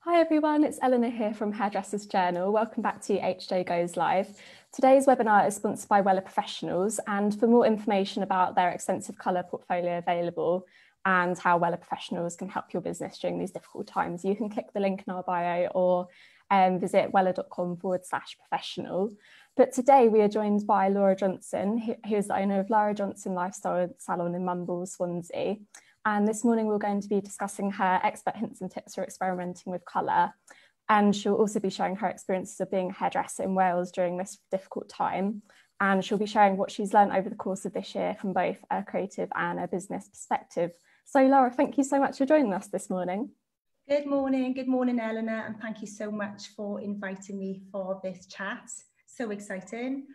Hi everyone, it's Eleanor here from Hairdressers Journal. Welcome back to HJ Goes Live. Today's webinar is sponsored by Wella Professionals, and for more information about their extensive colour portfolio available and how Wella Professionals can help your business during these difficult times, you can click the link in our bio or visit wella.com/professional. But today we are joined by Lara Johnson, who is the owner of Lara Johnson Lifestyle salon in Mumbles, Swansea. And this morning we're going to be discussing her expert hints and tips for experimenting with colour. And she'll also be sharing her experiences of being a hairdresser in Wales during this difficult time. And she'll be sharing what she's learned over the course of this year from both a creative and a business perspective. So Lara, thank you so much for joining us this morning. Good morning, Eleanor, and thank you so much for inviting me for this chat. So exciting.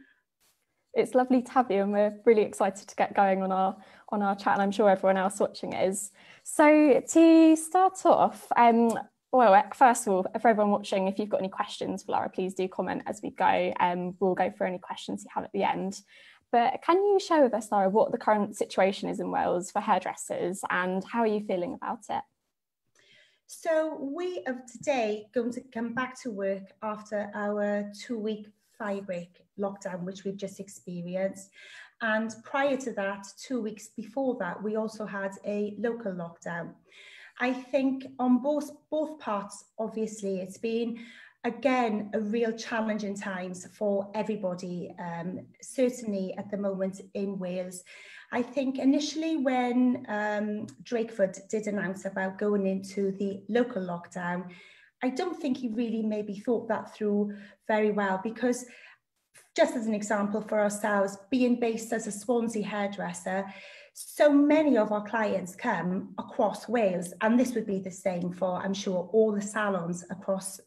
It's lovely to have you, and we're really excited to get going on our chat, and I'm sure everyone else watching is. So to start off, well, first of all, for everyone watching, if you've got any questions for Lara, please do comment as we go, and we'll go through any questions you have at the end. But can you share with us, Lara, what the current situation is in Wales for hairdressers and how are you feeling about it? So we are today going to come back to work after our 2-week five-week lockdown, which we've just experienced. And prior to that, 2 weeks before that, we also had a local lockdown. I think on both parts, obviously, it's been, again, a real challenge in times for everybody, certainly at the moment in Wales. I think initially when Drakeford did announce about going into the local lockdown, I don't think he really maybe thought that through very well, because just as an example for ourselves, being based as a Swansea hairdresser, so many of our clients come across Wales, and this would be the same for, I'm sure, all the salons across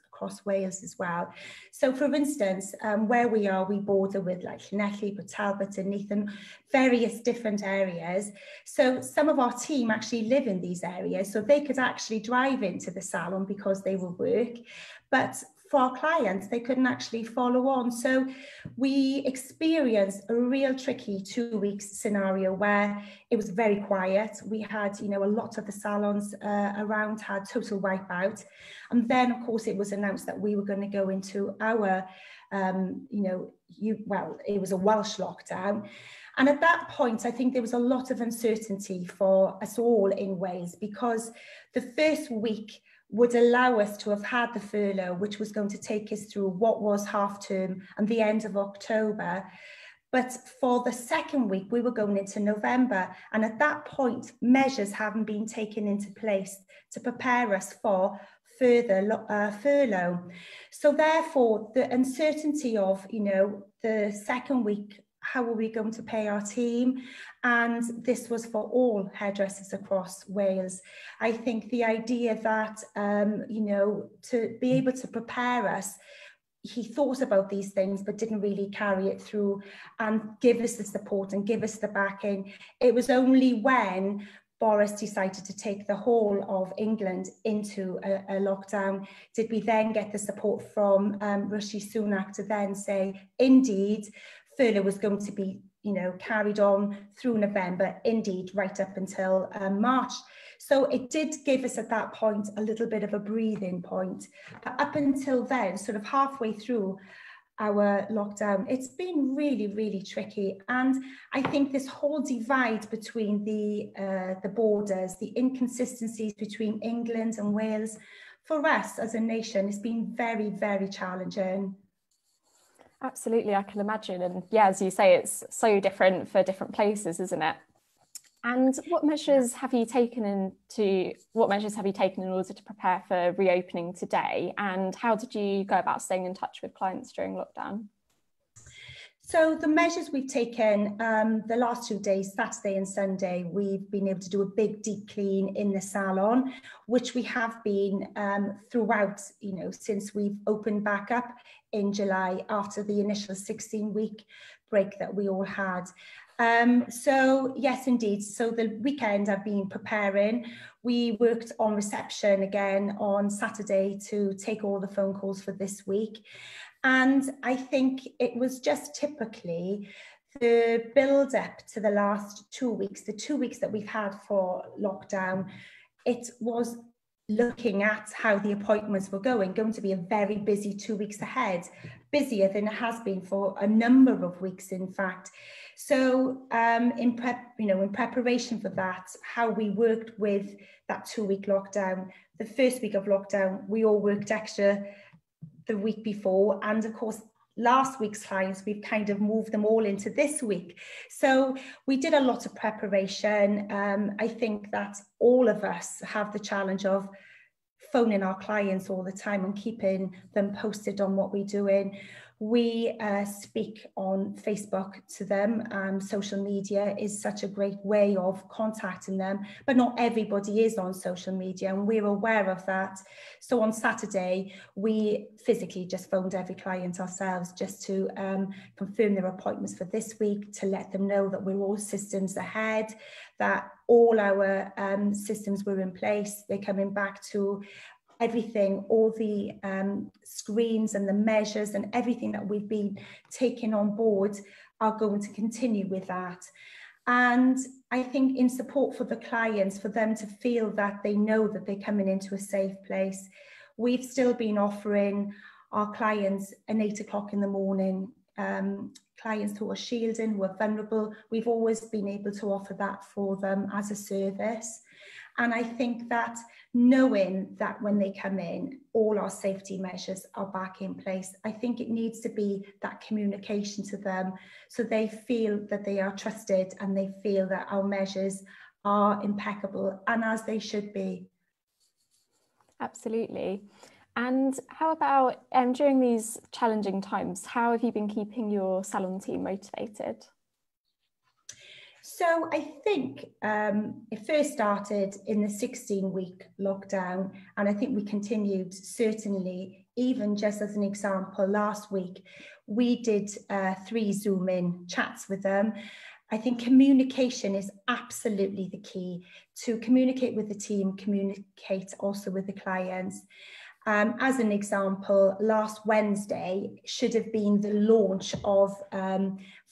Wales as well. So for instance, where we are, we border with like Llanelli, Port Talbot and Neath, various different areas. So some of our team actually live in these areas, so they could actually drive into the salon because they will work. But for our clients, they couldn't actually follow on. So we experienced a real tricky 2 weeks scenario where it was very quiet. We had, a lot of the salons around had total wipeout. And then, of course, it was announced that we were going to go into our, it was a Welsh lockdown. And at that point, I think there was a lot of uncertainty for us all in Wales, because the first week would allow us to have had the furlough, which was going to take us through what was half term and the end of October. But for the second week, we were going into November. And at that point, measures haven't been taken into place to prepare us for further furlough. So therefore, the uncertainty of, the second week, how are we going to pay our team? And this was for all hairdressers across Wales. I think the idea that, to be able to prepare us, he thought about these things, but didn't really carry it through and give us the support and give us the backing. It was only when Boris decided to take the whole of England into a lockdown did we then get the support from Rishi Sunak to then say, indeed, furlough was going to be, carried on through November, indeed, right up until March. So it did give us at that point a little bit of a breathing point. But up until then, sort of halfway through our lockdown, it's been really, really tricky. And I think this whole divide between the borders, the inconsistencies between England and Wales, for us as a nation, has been very, very challenging. Absolutely, I can imagine. And yeah, as you say, it's so different for different places, isn't it? And what measures have you taken in order to prepare for reopening today? And how did you go about staying in touch with clients during lockdown? So the measures we've taken the last 2 days, Saturday and Sunday, we've been able to do a big deep clean in the salon, which we have been throughout, since we've opened back up in July after the initial 16-week break that we all had. So yes, indeed. So the weekend I've been preparing. We worked on reception again on Saturday to take all the phone calls for this week. And I think it was just typically the build up to the last 2 weeks, the 2 weeks that we've had for lockdown. It was looking at how the appointments were going to be a very busy 2 weeks ahead, busier than it has been for a number of weeks, in fact. So in preparation for that, how we worked with that 2-week lockdown, the first week of lockdown, we all worked extra the week before. And of course, last week's clients, we've kind of moved them all into this week. So we did a lot of preparation. I think that all of us have the challenge of phoning our clients all the time and keeping them posted on what we're doing. We speak on Facebook to them. Social media is such a great way of contacting them, but not everybody is on social media, and we're aware of that. So on Saturday, we physically just phoned every client ourselves just to confirm their appointments for this week, to let them know that we're all systems ahead, that all our systems were in place. They're coming back to everything, all the screens and the measures and everything that we've been taking on board are going to continue with that. And I think in support for the clients, for them to feel that they know that they're coming into a safe place, we've still been offering our clients an 8 o'clock in the morning, clients who are shielding, who are vulnerable. We've always been able to offer that for them as a service. And I think that knowing that when they come in, all our safety measures are back in place, I think it needs to be that communication to them so they feel that they are trusted and they feel that our measures are impeccable, and as they should be. Absolutely. And how about during these challenging times, how have you been keeping your salon team motivated? So I think it first started in the 16-week lockdown, and I think we continued, certainly, even just as an example, last week, we did 3 Zoom-in chats with them. I think communication is absolutely the key, to communicate with the team, communicate also with the clients. As an example, last Wednesday should have been the launch of,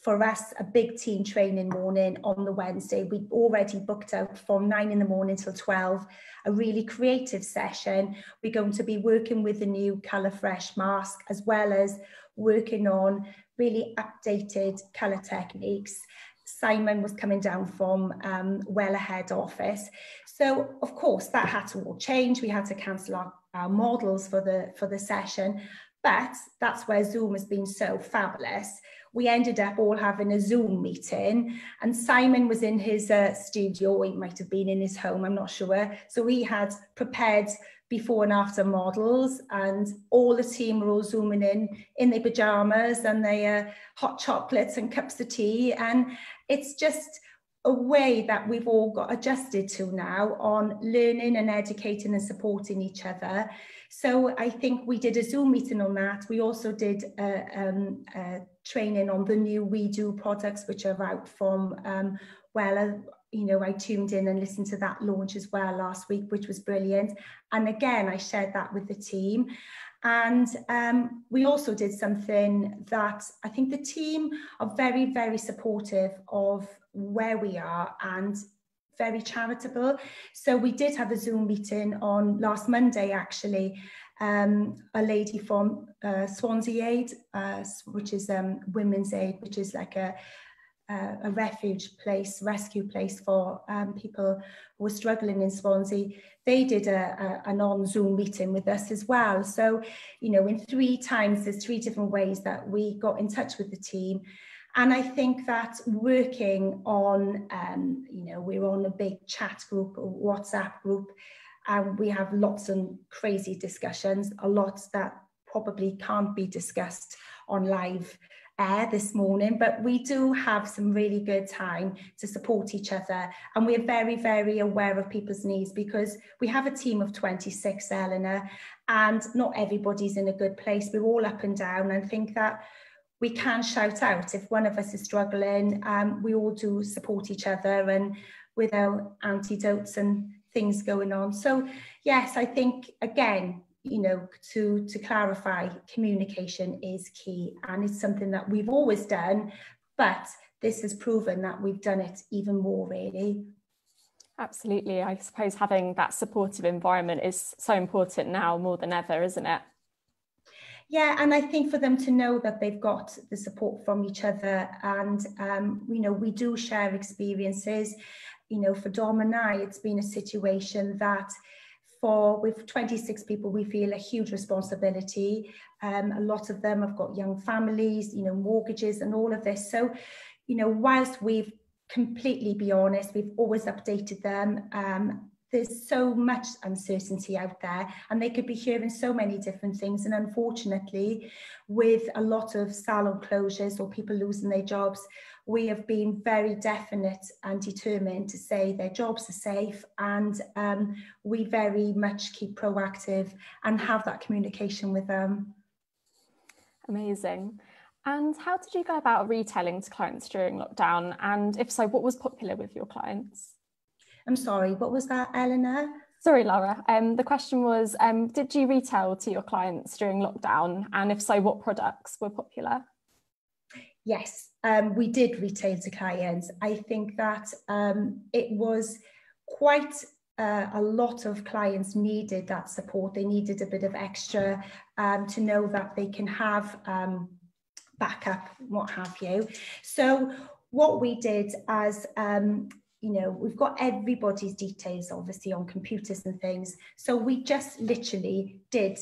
for us, a big team training morning on the Wednesday. We already booked out from 9 in the morning till 12, a really creative session. We're going to be working with the new Colour Fresh mask, as well as working on really updated colour techniques. Simon was coming down from Wella head office. So, of course, that had to all change. We had to cancel our models for the session, but that's where Zoom has been so fabulous. We ended up all having a Zoom meeting, and Simon was in his studio, or he might have been in his home, I'm not sure. So he had prepared before and after models, and all the team were all Zooming in their pajamas and their hot chocolates and cups of tea. And it's just a way that we've all got adjusted to now on learning and educating and supporting each other. So I think we did a Zoom meeting on that. We also did a training on the new We Do products, which are out from Wella. You know, I tuned in and listened to that launch as well last week, which was brilliant. And again, I shared that with the team. And we also did something that I think the team are very, very supportive of where we are and very charitable. So we did have a Zoom meeting on last Monday, actually. A lady from Swansea Aid, which is Women's Aid, which is like a refuge place, rescue place for people who are struggling in Swansea. They did an on-Zoom meeting with us as well. So, you know, in 3 times, there's 3 different ways that we got in touch with the team. And I think that working on, you know, we're on a big chat group, a WhatsApp group, and we have lots of crazy discussions, a lot that probably can't be discussed on live air this morning, but we do have some really good time to support each other, and we're very, very aware of people's needs, because we have a team of 26, Eleanor, and not everybody's in a good place. We're all up and down, and think that we can shout out if one of us is struggling. We all do support each other, and with our antidotes and things going on. So yes, I think, again, you know, to clarify, communication is key, and it's something that we've always done, but this has proven that we've done it even more, really. Absolutely. I suppose having that supportive environment is so important now more than ever, isn't it? Yeah, and I think for them to know that they've got the support from each other, and we do share experiences. For Dom and I, it's been a situation that with 26 people, we feel a huge responsibility. A lot of them have got young families, mortgages and all of this. So, whilst we've completely, be honest, we've always updated them. There's so much uncertainty out there, and they could be hearing so many different things. And unfortunately, with a lot of salon closures or people losing their jobs, we have been very definite and determined to say their jobs are safe, and we very much keep proactive and have that communication with them. Amazing. And how did you go about retailing to clients during lockdown? And if so, what was popular with your clients? I'm sorry, what was that, Eleanor? Sorry, Lara. The question was, did you retail to your clients during lockdown? And if so, what products were popular? Yes, we did retail to clients. I think that it was quite a lot of clients needed that support. They needed a bit of extra to know that they can have backup, what have you. So what we did as we've got everybody's details obviously on computers and things. So we just literally did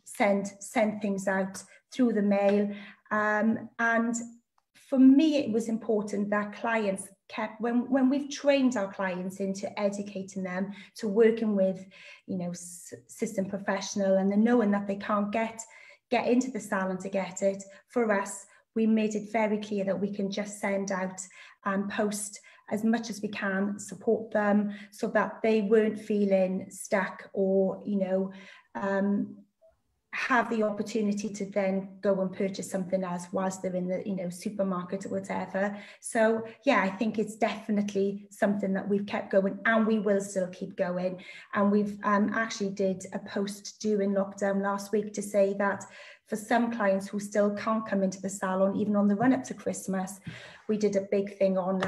send things out through the mail. And for me, it was important that clients kept, when we've trained our clients into educating them to working with, system professional, and then knowing that they can't get into the salon to get it, for us, we made it very clear that we can just send out and post as much as we can, support them so that they weren't feeling stuck or, have the opportunity to then go and purchase something else whilst they're in the supermarket or whatever. So yeah, I think it's definitely something that we've kept going, and we will still keep going. And we've actually did a post during lockdown last week to say that for some clients who still can't come into the salon, even on the run up to Christmas, we did a big thing on,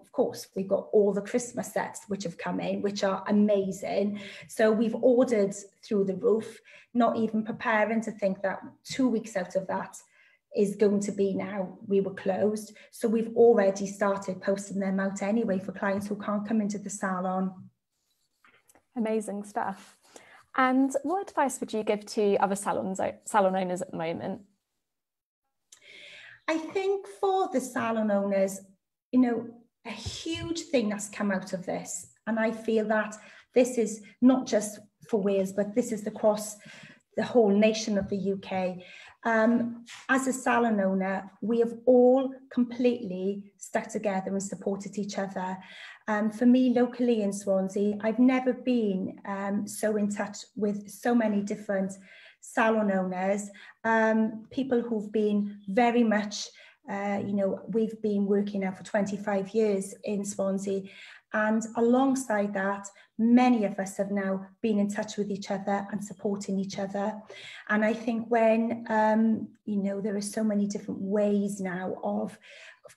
of course, we've got all the Christmas sets which have come in, which are amazing. So we've ordered through the roof, not even preparing to think that 2 weeks out of that is going to be now we were closed. So we've already started posting them out anyway for clients who can't come into the salon. Amazing stuff. And what advice would you give to other salon owners at the moment? I think for the salon owners, a huge thing that's come out of this, and I feel that this is not just for Wales, but this is across the whole nation of the UK. As a salon owner, we have all completely stuck together and supported each other. For me, locally in Swansea, I've never been so in touch with so many different salon owners, people who've been very much, we've been working now for 25 years in Swansea. And alongside that, many of us have now been in touch with each other and supporting each other. And I think when, there are so many different ways now of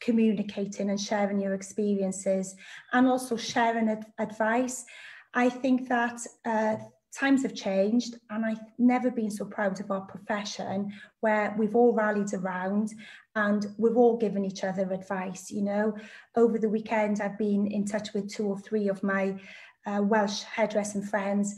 communicating and sharing your experiences and also sharing advice, I think that times have changed, and I've never been so proud of our profession, where we've all rallied around and we've all given each other advice. Over the weekend, I've been in touch with 2 or 3 of my Welsh hairdressing friends,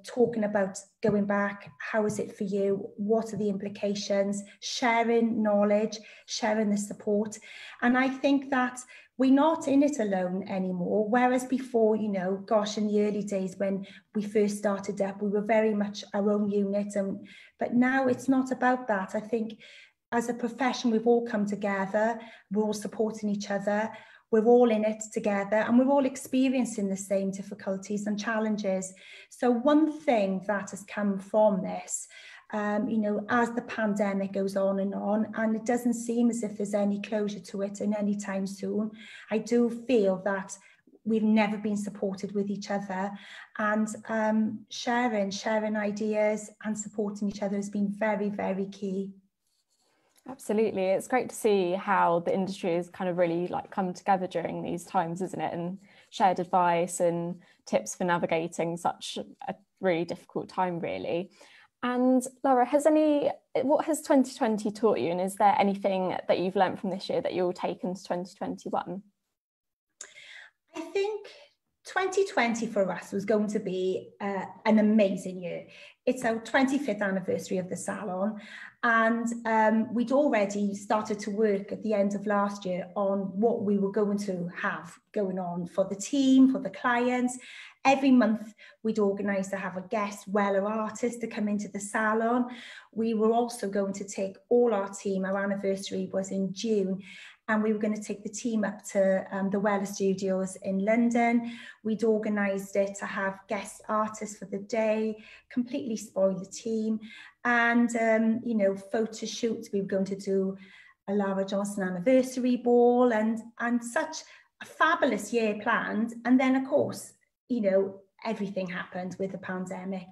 talking about going back, how is it for you, what are the implications, sharing knowledge, sharing the support. And I think that we're not in it alone anymore, whereas before, in the early days when we first started up, we were very much our own unit, but now it's not about that. I think as a profession, we've all come together, we're all supporting each other, we're all in it together, and we're all experiencing the same difficulties and challenges. So one thing that has come from this, as the pandemic goes on, and it doesn't seem as if there's any closure to it in any time soon, I do feel that we've never been supported with each other, and sharing ideas and supporting each other has been very, very key. Absolutely. It's great to see how the industry has kind of really come together during these times, isn't it? And shared advice and tips for navigating such a really difficult time, really. And Lara, what has 2020 taught you, and is there anything that you've learned from this year that you'll take into 2021? I think 2020 for us was going to be an amazing year. It's our 25th anniversary of the salon, and we'd already started to work at the end of last year on what we were going to have going on for the team, for the clients. Every month we'd organise to have a guest Wella artist to come into the salon. We were also going to take all our team, our anniversary was in June, and we were going to take the team up to the Wella Studios in London. We'd organised it to have guest artists for the day, completely spoil the team. And, you know, photo shoots, we were going to do a Lara Johnson anniversary ball, and such a fabulous year planned. And then, of course, you know, everything happened with the pandemic.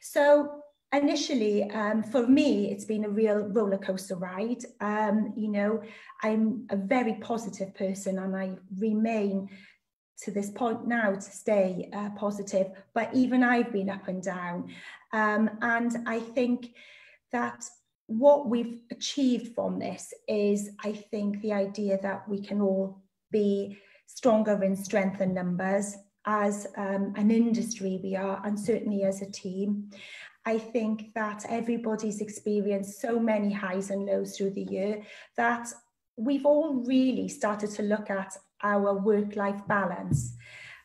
So initially, for me, it's been a real roller coaster ride. You know, I'm a very positive person, and I remain to this point now to stay positive, but even I've been up and down. And I think that what we've achieved from this is, I think, the idea that we can all be stronger in strength and numbers. As an industry we are, and certainly as a team. I think that everybody's experienced so many highs and lows through the year that we've all really started to look at our work-life balance.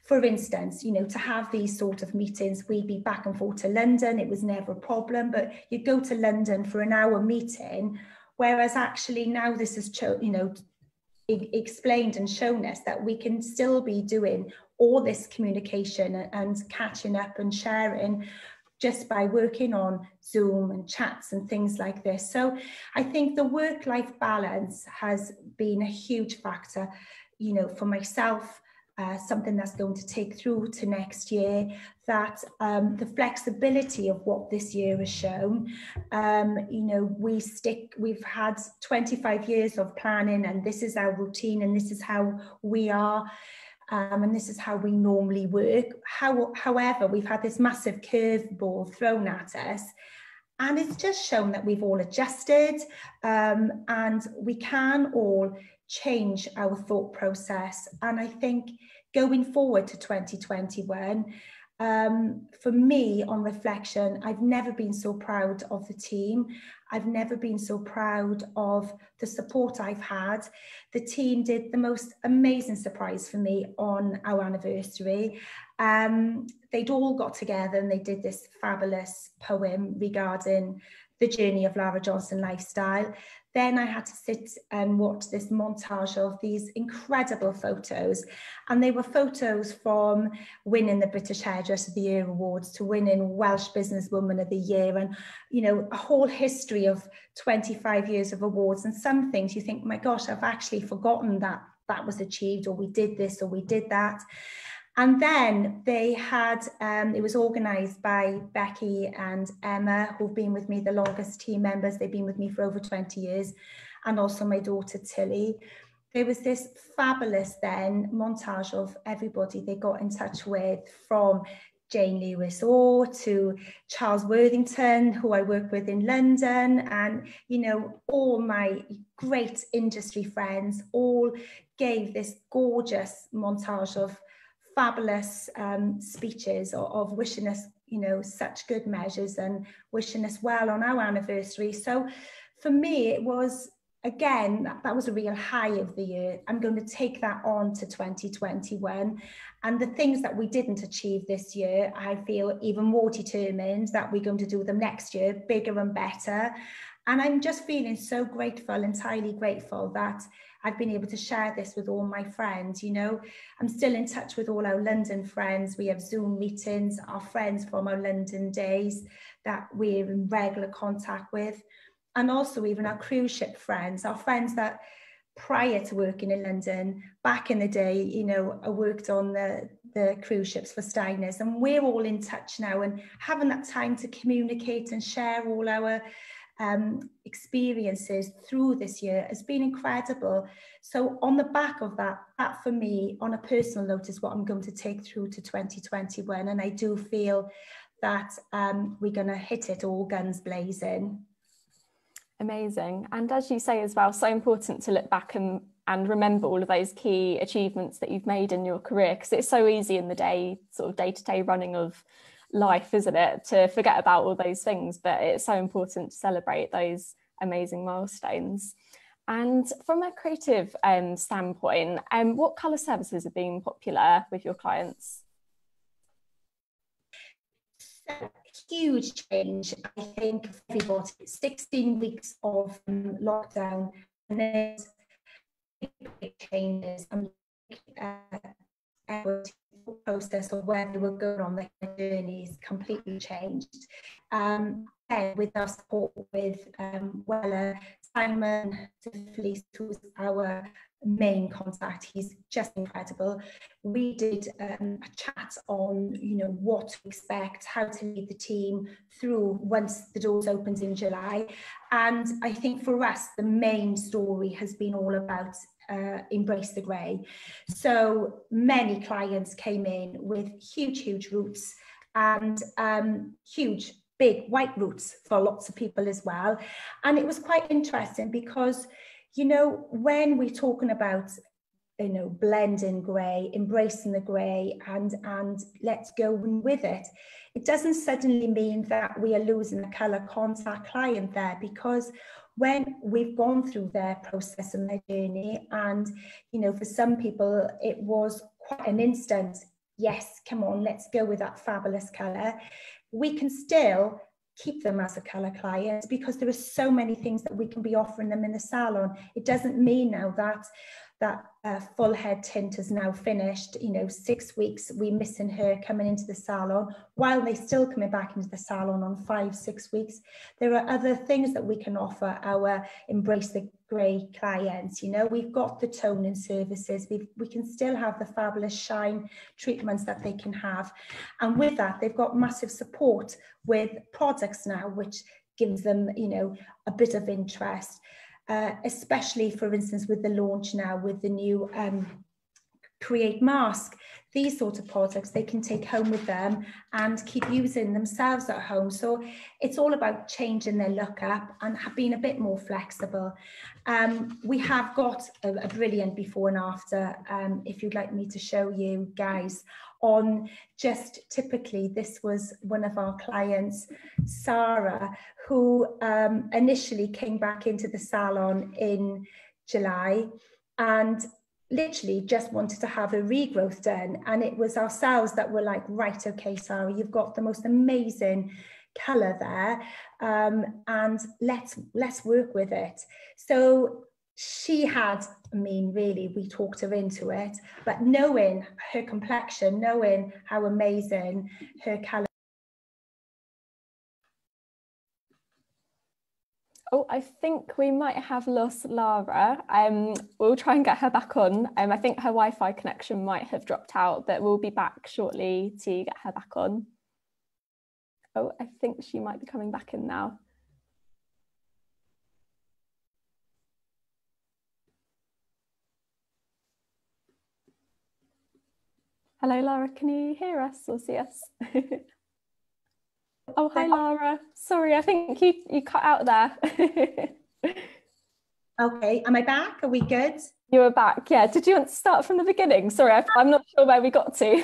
For instance, you know, to have these sort of meetings, we'd be back and forth to London, it was never a problem, but you'd go to London for an hour meeting, whereas actually now this is, you know, explained and shown us that we can still be doing all this communication and catching up and sharing just by working on Zoom and chats and things like this. So I think the work-life balance has been a huge factor, you know, for myself, something that's going to take through to next year, that the flexibility of what this year has shown, you know, we've had 25 years of planning, and this is our routine, and this is how we are, and this is how we normally work. However, we've had this massive curveball thrown at us, and it's just shown that we've all adjusted, and we can all change our thought process. And I think going forward to 2021, for me, on reflection, I've never been so proud of the team. I've never been so proud of the support I've had. The team did the most amazing surprise for me on our anniversary. They'd all got together and they did this fabulous poem regarding the journey of Lara Johnson Lifestyle. Then I had to sit and watch this montage of these incredible photos. And they were photos from winning the British Hairdresser of the Year awards to winning Welsh Businesswoman of the Year, and, you know, a whole history of 25 years of awards. And some things you think, my gosh, I've actually forgotten that that was achieved, or we did this, or we did that. And then they had, it was organised by Becky and Emma, who've been with me, the longest team members. They've been with me for over 20 years, and also my daughter Tilly. There was this fabulous then montage of everybody they got in touch with, from Jane Lewis Orr to Charles Worthington, who I work with in London, and, you know, all my great industry friends all gave this gorgeous montage of fabulous speeches of wishing us, you know, such good measures and wishing us well on our anniversary. So for me, it was, again, that was a real high of the year. I'm going to take that on to 2021. And the things that we didn't achieve this year, I feel even more determined that we're going to do them next year, bigger and better. And I'm just feeling so grateful, entirely grateful, that I've been able to share this with all my friends. You know, I'm still in touch with all our London friends. We have Zoom meetings, our friends from our London days that we're in regular contact with. And also even our cruise ship friends, our friends that prior to working in London, back in the day, you know, I worked on the cruise ships for Steiners, and we're all in touch now and having that time to communicate and share all our experiences through this year has been incredible. So on the back of that, that for me, on a personal note, is what I'm going to take through to 2021. And I do feel that we're going to hit it all guns blazing. Amazing. And as you say as well, so important to look back and remember all of those key achievements that you've made in your career, because it's so easy in the day, sort of day-to-day running of life, isn't it, to forget about all those things, but it's so important to celebrate those amazing milestones. And from a creative standpoint, what colour services have been popular with your clients? Huge change, I think, for everybody. 16 weeks of lockdown, and there's big changes. Process of where they were going on their journeys completely changed. And with our support with Wella, Simon, who's our main contact, he's just incredible. We did a chat on, you know, what to expect, how to lead the team through once the doors opened in July. And I think for us, the main story has been all about embrace the grey. So many clients came in with huge roots and huge big white roots for lots of people as well. And it was quite interesting because, you know, when we're talking about, you know, blending grey, embracing the grey and let's go with it, it doesn't suddenly mean that we are losing a colour contact client there, because when we've gone through their process and their journey, and, you know, for some people it was quite an instant, yes, come on, let's go with that fabulous colour, we can still keep them as a colour client because there are so many things that we can be offering them in the salon. It doesn't mean now that full head tint is now finished, you know, 6 weeks we're missing her coming into the salon, while they're still coming back into the salon on 5-6 weeks. There are other things that we can offer our embrace the grey clients. You know, we've got the toning services, we can still have the fabulous shine treatments that they can have, and with that they've got massive support with products now, which gives them, you know, a bit of interest. Especially, for instance, with the launch now with the new Create mask, these sort of products they can take home with them and keep using themselves at home. So it's all about changing their look up and being a bit more flexible. We have got a brilliant before and after, if you'd like me to show you guys, on just typically, this was one of our clients, Sarah, who initially came back into the salon in July and literally just wanted to have a regrowth done. And it was ourselves that were like, right, okay, Sarah, you've got the most amazing colour there, and let's work with it. So she had, I mean, really, we talked her into it, but knowing her complexion, knowing how amazing her colour. Oh, I think we might have lost Lara. We'll try and get her back on. I think her Wi-Fi connection might have dropped out, but we'll be back shortly to get her back on. Oh, I think she might be coming back in now. Hello, Lara, can you hear us or see us? Oh, hi, Lara. Sorry, I think you cut out there. Okay, am I back? Are we good? You were back, yeah. Did you want to start from the beginning? Sorry, I'm not sure where we got to.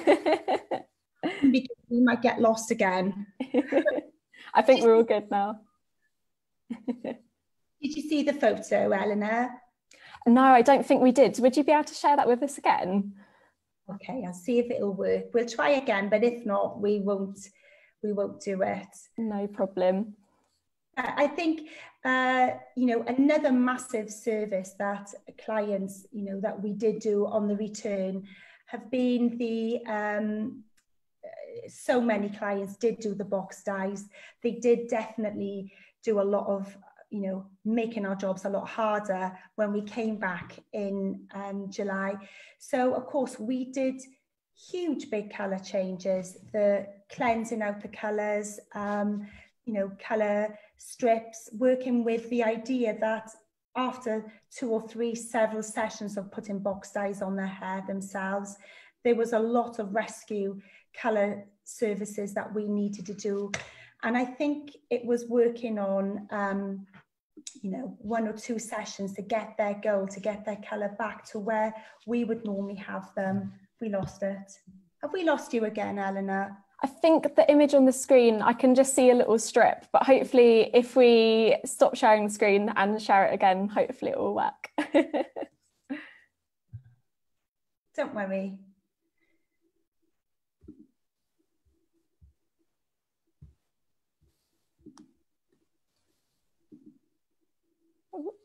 Because we might get lost again. I think we're all good now. Did you see the photo, Eleanor? No, I don't think we did. Would you be able to share that with us again? Okay, I'll see if it'll work. We'll try again, but if not, we won't do it. No problem. I think, you know, another massive service that clients, you know, that we did do on the return have been the, so many clients did do the box dyes. They did definitely do a lot of, you know, making our jobs a lot harder when we came back in July. So, of course, we did huge big colour changes, the cleansing out the colours, you know, colour strips, working with the idea that after 2 or 3 several sessions of putting box dyes on their hair themselves, there was a lot of rescue colour services that we needed to do. And I think it was working on, 1 or 2 sessions to get their goal, to get their colour back to where we would normally have them. We lost it. Have we lost you again, Eleanor? I think the image on the screen, I can just see a little strip, but hopefully if we stop sharing the screen and share it again, hopefully it will work. Don't worry.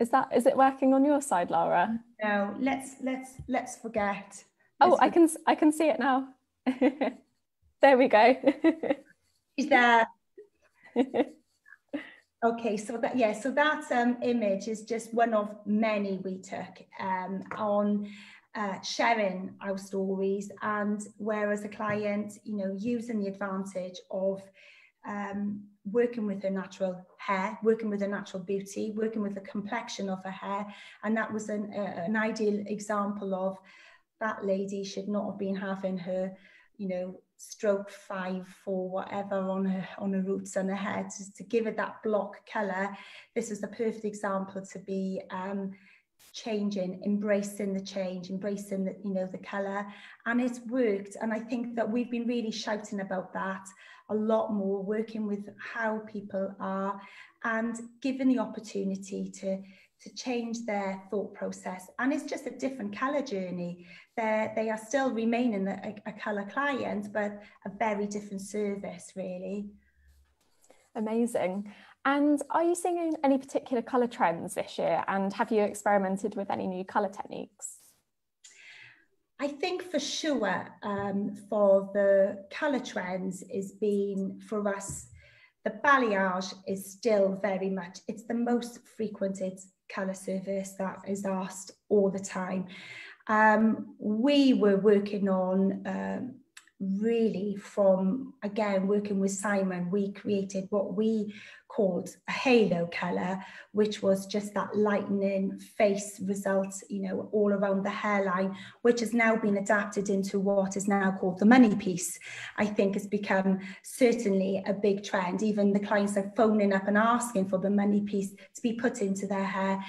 Is it working on your side, Lara? No, let's forget. Oh, I can see it now. There we go. Is there? Okay, so that image is just one of many we took on sharing our stories, and whereas a client, using the advantage of working with her natural hair, working with her natural beauty, working with the complexion of her hair, and that was an ideal example of that lady should not have been having her, stroke 5, 4, whatever on her roots and her head, to give it that block colour. This is the perfect example to be changing, embracing the change, embracing the colour, and it's worked. And I think that we've been really shouting about that a lot more, working with how people are and given the opportunity to change their thought process. And it's just a different colour journey. They are still remaining a colour client, but a very different service, really. Amazing. And are you seeing any particular colour trends this year? And have you experimented with any new colour techniques? I think for sure, for the colour trends is being, for us, the balayage is still very much, it's the most frequented colour service that is asked all the time. We were working on really from, again, working with Simon, we created what we called a halo colour, which was just that lightening face result, all around the hairline, which has now been adapted into what is now called the money piece. I think has become certainly a big trend. Even the clients are phoning up and asking for the money piece to be put into their hair.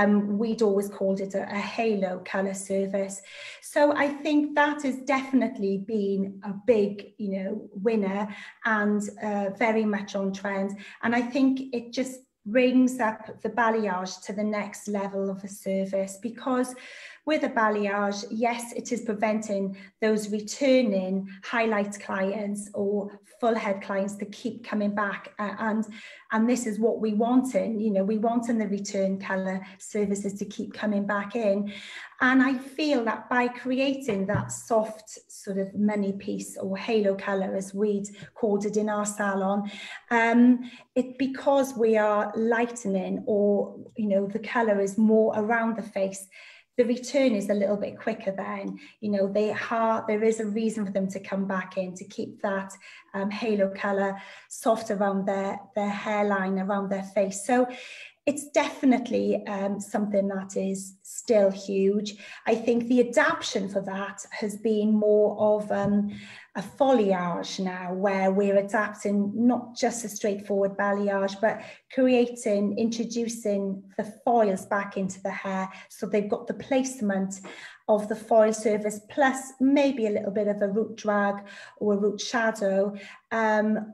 We'd always called it a halo colour service. So I think that has definitely been a big, winner and very much on trend. And I think it just brings up the balayage to the next level of a service, because with a balayage, yes, it is preventing those returning highlight clients or full head clients to keep coming back, and this is what we want we want in the return colour services to keep coming back in. And I feel that by creating that soft sort of money piece or halo colour, as we'd called it in our salon, because we are lightening, or the colour is more around the face, the return is a little bit quicker then. There is a reason for them to come back in, to keep that halo colour soft around their hairline, around their face. So it's definitely something that is still huge. I think the adaptation for that has been more of a foliage now, where we're adapting not just a straightforward balayage, but introducing the foils back into the hair. So they've got the placement of the foil service, plus maybe a little bit of a root drag or a root shadow,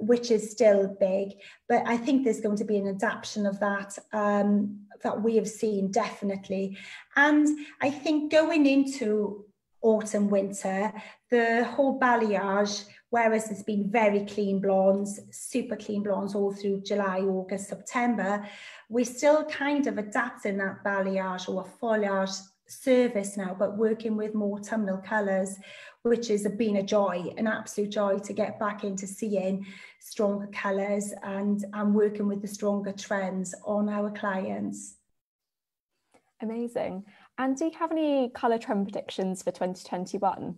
which is still big. But I think there's going to be an adaptation of that that we have seen, definitely. And I think going into autumn, winter, the whole balayage, whereas it's been very clean blondes, super clean blondes all through July, August, September, we're still kind of adapting that balayage or a foliage service now, but working with more autumnal colours, which has been a joy, an absolute joy to get back into seeing stronger colours and working with the stronger trends on our clients. Amazing. And do you have any colour trend predictions for 2021?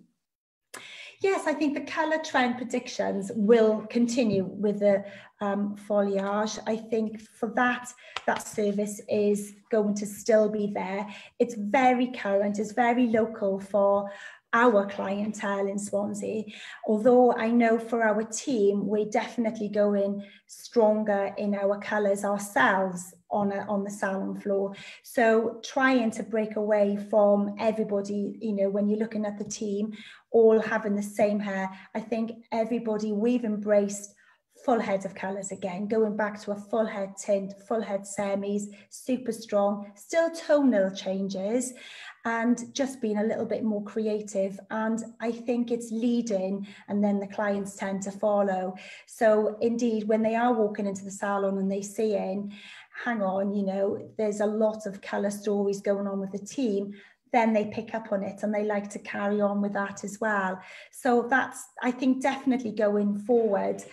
Yes, I think the colour trend predictions will continue with the foliage. I think for that service is going to still be there. It's very current, it's very local for our clientele in Swansea, although I know for our team we're definitely going stronger in our colours ourselves on the salon floor. So trying to break away from everybody, you know, when you're looking at the team all having the same hair. I think everybody, we've embraced full heads of colours again, going back to a full head tint, full head semis, super strong, still tonal changes, and just being a little bit more creative. And I think it's leading, and then the clients tend to follow. So indeed, when they are walking into the salon and they see in, hang on, you know, there's a lot of colour stories going on with the team, then they pick up on it and they like to carry on with that as well. So that's, I think, definitely going forward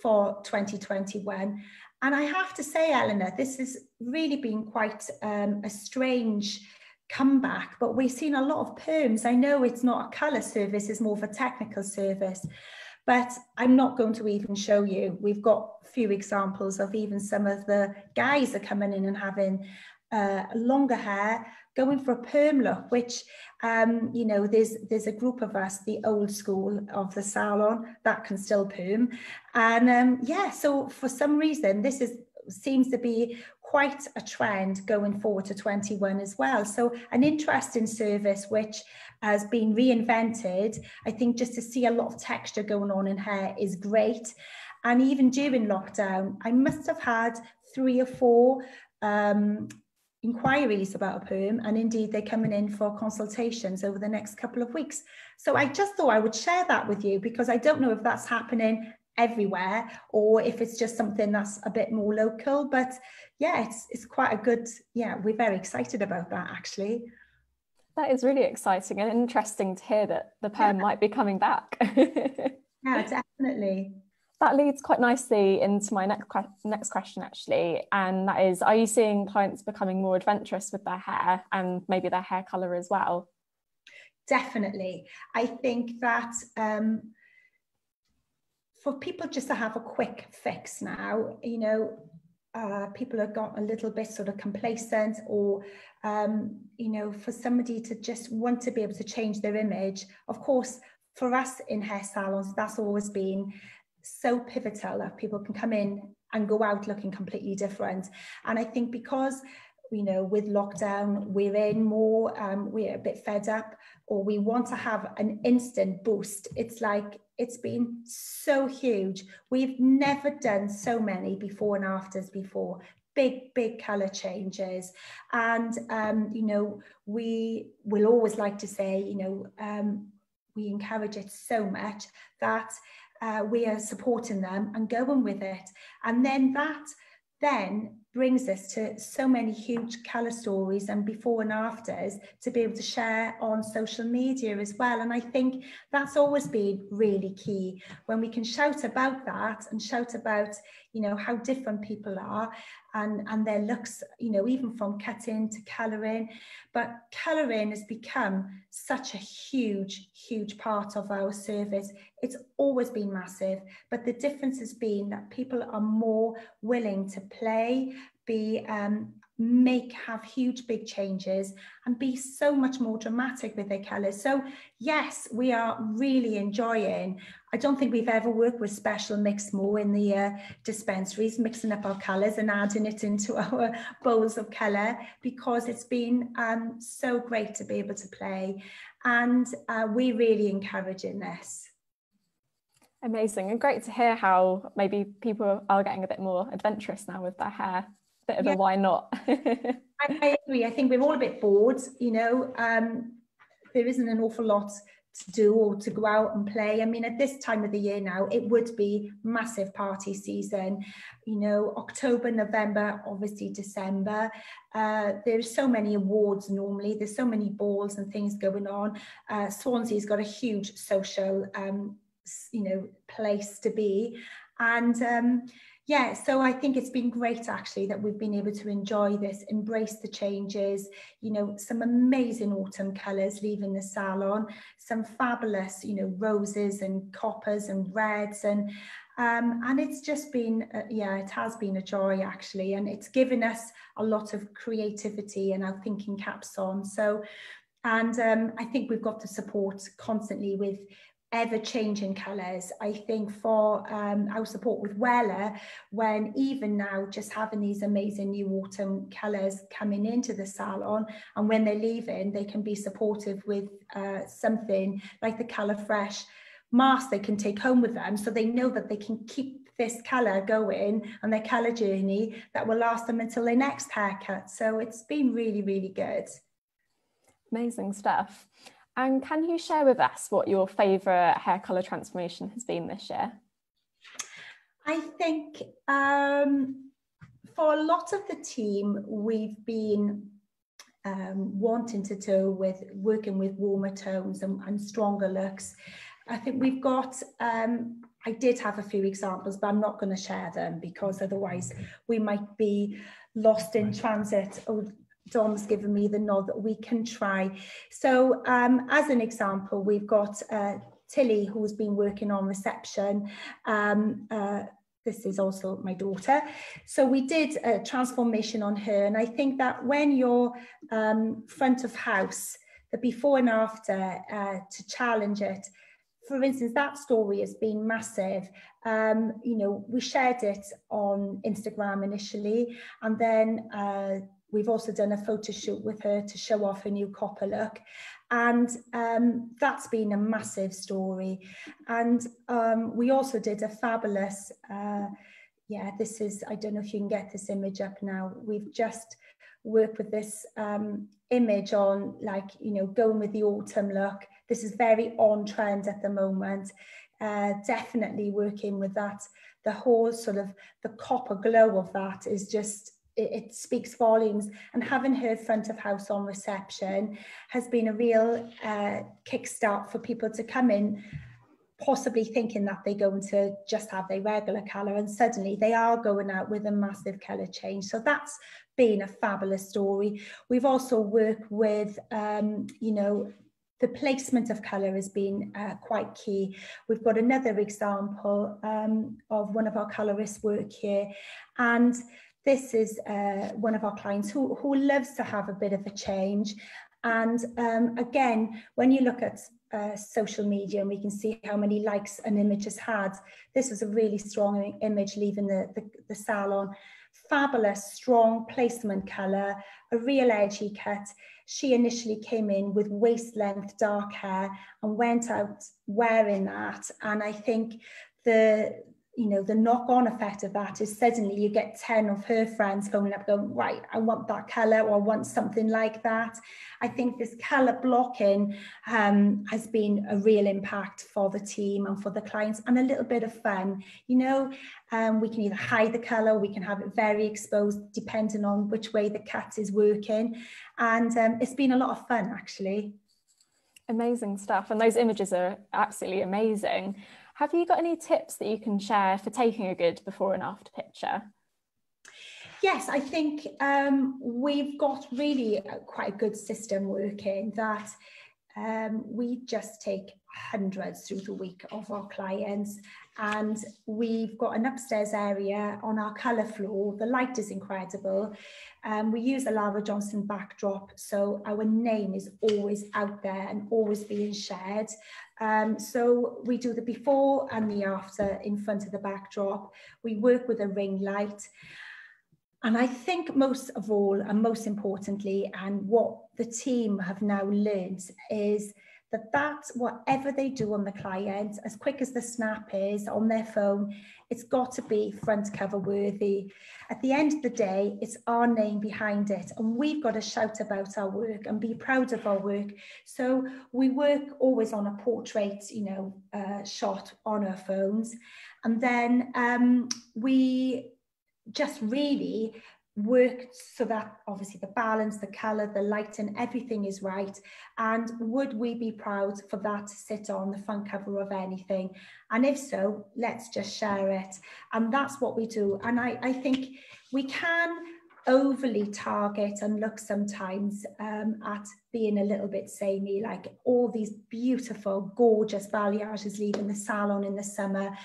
for 2021. And I have to say, Eleanor, this has really been quite a strange comeback, but we've seen a lot of perms. I know it's not a colour service, it's more of a technical service, but I'm not going to even show you. We've got a few examples of even some of the guys are coming in and having longer hair, going for a perm look, which, you know, there's a group of us, the old school of the salon, that can still perm. And yeah, so for some reason, this seems to be quite a trend going forward to 21 as well. So an interesting service which has been reinvented. I think just to see a lot of texture going on in hair is great. And even during lockdown, I must have had 3 or 4 inquiries about a perm, and indeed they're coming in for consultations over the next couple of weeks. So I just thought I would share that with you, because I don't know if that's happening everywhere or if it's just something that's a bit more local. But yeah, it's quite a good, yeah, we're very excited about that actually. That is really exciting and interesting to hear that the perm might be coming back. Yeah, definitely. That leads quite nicely into my next question, actually, and that is, are you seeing clients becoming more adventurous with their hair and maybe their hair colour as well? Definitely. I think that for people just to have a quick fix now, you know, people have got a little bit sort of complacent, or, you know, for somebody to just want to be able to change their image. Of course, for us in hair salons, that's always been so pivotal that people can come in and go out looking completely different. And I think because, you know, with lockdown, we're in more, we're a bit fed up, or we want to have an instant boost. It's like, it's been so huge. We've never done so many before and afters before. Big colour changes. And, you know, we will always like to say, you know, we encourage it so much that we are supporting them and going with it. And then that then brings us to so many huge colour stories and before and afters to be able to share on social media as well. And I think that's always been really key, when we can shout about that and shout about, you know, how different people are and their looks, you know, even from cutting to colouring. But colouring has become such a huge part of our service. It's always been massive, but the difference has been that people are more willing to play, have huge big changes and be so much more dramatic with their colours. So yes, we are really enjoying. I don't think we've ever worked with special mix more in the dispensaries, mixing up our colours and adding it into our bowls of colour, because it's been so great to be able to play, and we're really encouraging this. Amazing, and great to hear how maybe people are getting a bit more adventurous now with their hair. Bit of a why not? I agree. I think we're all a bit bored, you know. There isn't an awful lot to do or to go out and play. I mean, at this time of the year now, it would be massive party season, you know, October, November, obviously December. There's so many awards normally. There's so many balls and things going on. Swansea's got a huge social, you know, place to be. And Yeah, so I think it's been great actually that we've been able to enjoy this, embrace the changes, you know, some amazing autumn colours leaving the salon, some fabulous, you know, roses and coppers and reds, and it's just been, yeah, it has been a joy actually, and it's given us a lot of creativity and our thinking caps on. So, and I think we've got the support constantly with ever-changing colours. I think for our support with Wella, when even now just having these amazing new autumn colours coming into the salon, and when they're leaving, they can be supportive with something like the Colour Fresh mask they can take home with them, so they know that they can keep this colour going on their colour journey that will last them until their next haircut. So it's been really, really good. Amazing stuff. And can you share with us what your favourite hair colour transformation has been this year? I think for a lot of the team, we've been wanting to do with working with warmer tones and stronger looks. I think we've got, I did have a few examples, but I'm not going to share them because otherwise we might be lost in transit. Oh, Dom's given me the nod that we can try. So as an example, we've got Tilly, who's been working on reception. This is also my daughter. So we did a transformation on her. And I think that when you're front of house, the before and after, to challenge it, for instance, that story has been massive. You know, we shared it on Instagram initially, and then we've also done a photo shoot with her to show off her new copper look. And that's been a massive story. And we also did a fabulous, yeah, this is, I don't know if you can get this image up now. We've just worked with this image on, like, you know, going with the autumn look. This is very on trend at the moment. Definitely working with that. The whole sort of the copper glow of that is just, it speaks volumes, and having her front of house on reception has been a real kickstart for people to come in, possibly thinking that they're going to just have their regular colour, and suddenly they are going out with a massive colour change. So that's been a fabulous story. We've also worked with, you know, the placement of colour has been quite key. We've got another example of one of our colourists work here, and this is one of our clients who loves to have a bit of a change. And again, when you look at social media, and we can see how many likes an image has had, this was a really strong image leaving the salon. Fabulous, strong placement colour, a real edgy cut. She initially came in with waist length dark hair and went out wearing that. And I think the knock-on effect of that is suddenly you get 10 of her friends phoning up going, right, I want that colour, or I want something like that. I think this colour blocking has been a real impact for the team and for the clients, and a little bit of fun. You know, we can either hide the colour, we can have it very exposed depending on which way the cut is working. And it's been a lot of fun, actually. Amazing stuff. And those images are absolutely amazing. Have you got any tips that you can share for taking a good before and after picture? Yes, I think we've got really quite a good system working, that we just take hundreds through the week of our clients, and we've got an upstairs area on our colour floor. The light is incredible. We use a Lara Johnson backdrop, so our name is always out there and always being shared. So we do the before and the after in front of the backdrop. We work with a ring light. And I think most of all, and most importantly, and what the team have now learned, is that whatever they do on the client, as quick as the snap is on their phone, it's got to be front cover worthy. At the end of the day, it's our name behind it, and we've got to shout about our work and be proud of our work. So we work always on a portrait, shot on our phones, and then we just really work so that obviously the balance, the colour, the lighting, everything is right? And would we be proud for that to sit on the front cover of anything? And if so, let's just share it. And that's what we do. And I think we can overly target and look sometimes at being a little bit samey, like all these beautiful, gorgeous balayages leaving the salon in the summer,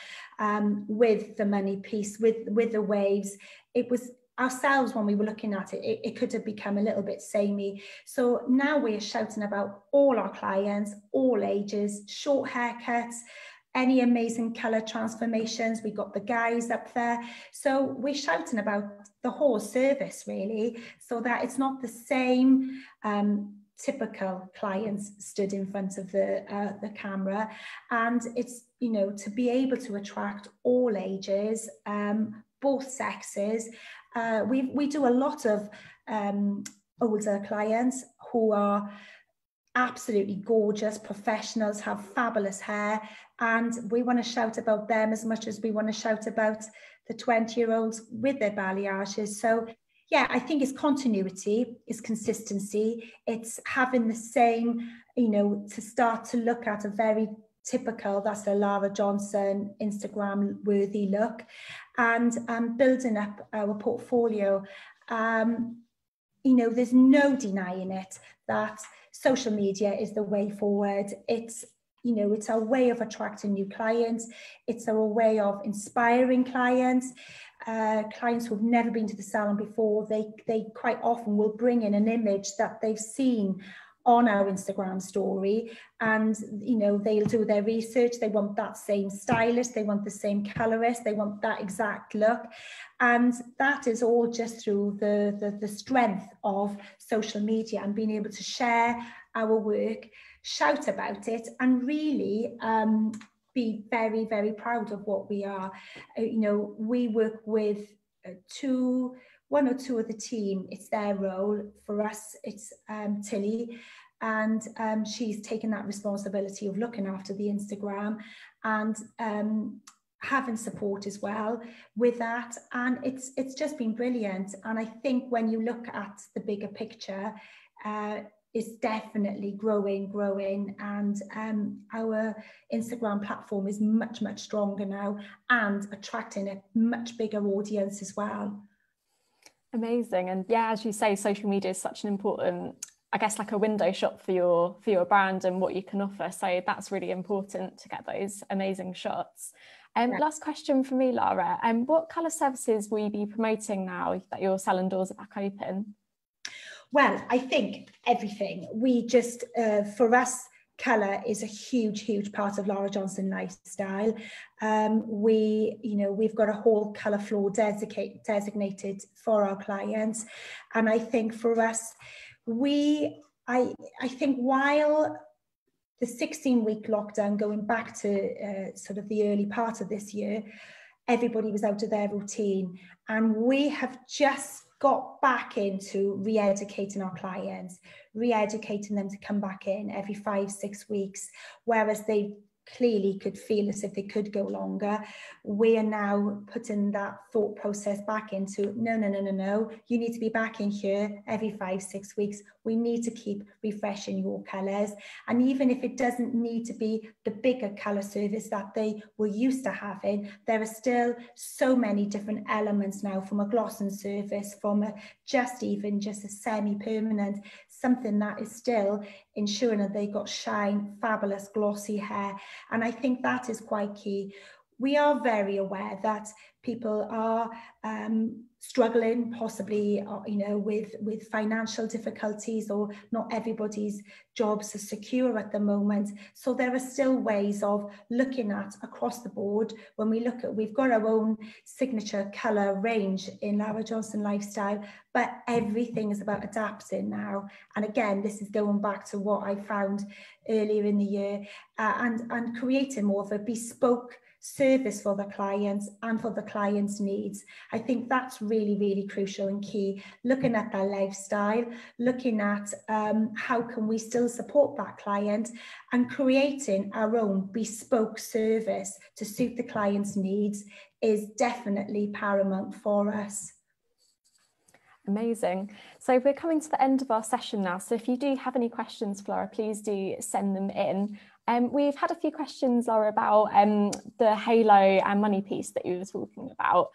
with the money piece, with the waves. It was ourselves, when we were looking at it, it could have become a little bit samey. So now we're shouting about all our clients, all ages, short haircuts, any amazing colour transformations. We got the guys up there. So we're shouting about the whole service, really, so that it's not the same typical clients stood in front of the camera. And it's, you know, to be able to attract all ages, both sexes. We do a lot of older clients who are absolutely gorgeous professionals, have fabulous hair, and we want to shout about them as much as we want to shout about the 20-year-olds with their balayages. So yeah, I think it's continuity, it's consistency, it's having the same, you know, to start to look at a very typical, that's a Lara Johnson Instagram worthy look, and building up our portfolio. You know, there's no denying it that social media is the way forward. It's, you know, it's our way of attracting new clients. It's our way of inspiring clients. Clients who've never been to the salon before, they quite often will bring in an image that they've seen on our Instagram story, and you know, they'll do their research. They want that same stylist, they want the same colorist, they want that exact look, and that is all just through the strength of social media and being able to share our work, shout about it, and really be very, very proud of what we are. You know, we work with one or two of the team. It's their role. For us, it's Tilly, and she's taken that responsibility of looking after the Instagram and having support as well with that. And it's just been brilliant. And I think when you look at the bigger picture, it's definitely growing, and our Instagram platform is much, much stronger now and attracting a much bigger audience as well. Amazing. And yeah, as you say, social media is such an important, I guess, like a window shop for your brand and what you can offer. So that's really important to get those amazing shots. Yeah. Last question for me, Lara. What colour services will you be promoting now that your salon doors are back open? Well, I think everything. We just, for us, colour is a huge part of Lara Johnson Lifestyle. We've got a whole colour floor designated for our clients, and I think for us, I think while the 16-week lockdown, going back to sort of the early part of this year, everybody was out of their routine, and we have just got back into re-educating our clients, re-educating them to come back in every 5-6 weeks, whereas they clearly could feel as if they could go longer. We are now putting that thought process back into, no, you need to be back in here every 5-6 weeks. We need to keep refreshing your colours. And even if it doesn't need to be the bigger colour service that they were used to having, there are still so many different elements now, from a glossing service, from just a semi-permanent, something that is still ensuring that they got shine, fabulous glossy hair. And I think that is quite key. We are very aware that people are struggling, possibly, with financial difficulties, or not everybody's jobs are secure at the moment. So there are still ways of looking at across the board. When we look at, we've got our own signature colour range in Lara Johnson Lifestyle, but everything is about adapting now. And again, this is going back to what I found earlier in the year, and creating more of a bespoke service for the clients and for the client's needs. I think that's really, really crucial and key. Looking at their lifestyle, looking at how can we still support that client, and creating our own bespoke service to suit the client's needs is definitely paramount for us. Amazing. So we're coming to the end of our session now. So if you do have any questions for Lara, please do send them in. We've had a few questions, Lara, about the halo and money piece that you were talking about.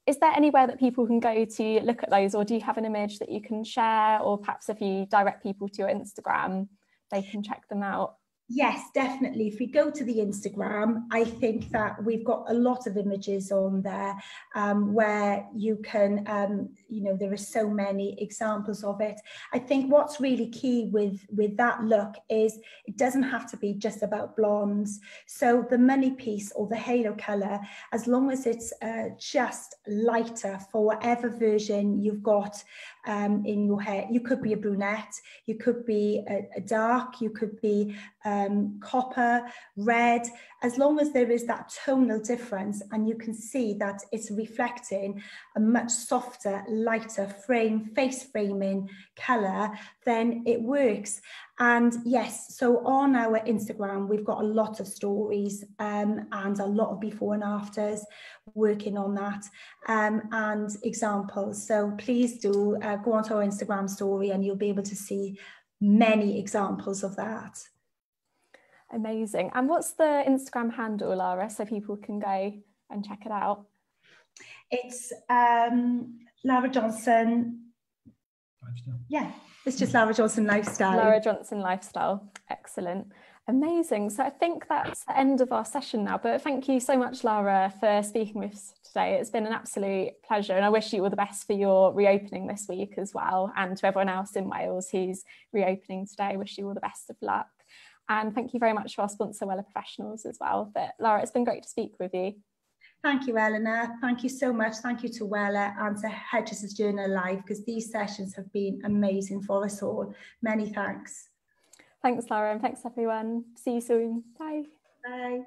Is there anywhere that people can go to look at those, or do you have an image that you can share, or perhaps if you direct people to your Instagram, they can check them out? Yes, definitely. If we go to the Instagram, I think that we've got a lot of images on there where you can, there are so many examples of it. I think what's really key with that look is it doesn't have to be just about blondes. So the money piece or the halo colour, as long as it's just lighter for whatever version you've got in your hair. You could be a brunette, you could be a dark, you could be copper, red, as long as there is that tonal difference and you can see that it's reflecting a much softer, lighter face framing colour, then it works. And yes, so on our Instagram, we've got a lot of stories and a lot of before and afters working on that and examples. So please do go onto our Instagram story and you'll be able to see many examples of that. Amazing. And what's the Instagram handle, Lara, so people can go and check it out? It's Lara Johnson. Lifestyle. Yeah, it's just Lara Johnson Lifestyle. Lara Johnson Lifestyle. Excellent. Amazing. So I think that's the end of our session now, but thank you so much, Lara, for speaking with us today. It's been an absolute pleasure, and I wish you all the best for your reopening this week as well, and to everyone else in Wales who's reopening today, I wish you all the best of luck. And thank you very much to our sponsor, Wella Professionals, as well. But Lara, it's been great to speak with you. Thank you, Eleanor. Thank you so much. Thank you to Wella and to Hairdressers Journal Live, because these sessions have been amazing for us all. Many thanks. Thanks, Lara, and thanks, everyone. See you soon. Bye. Bye.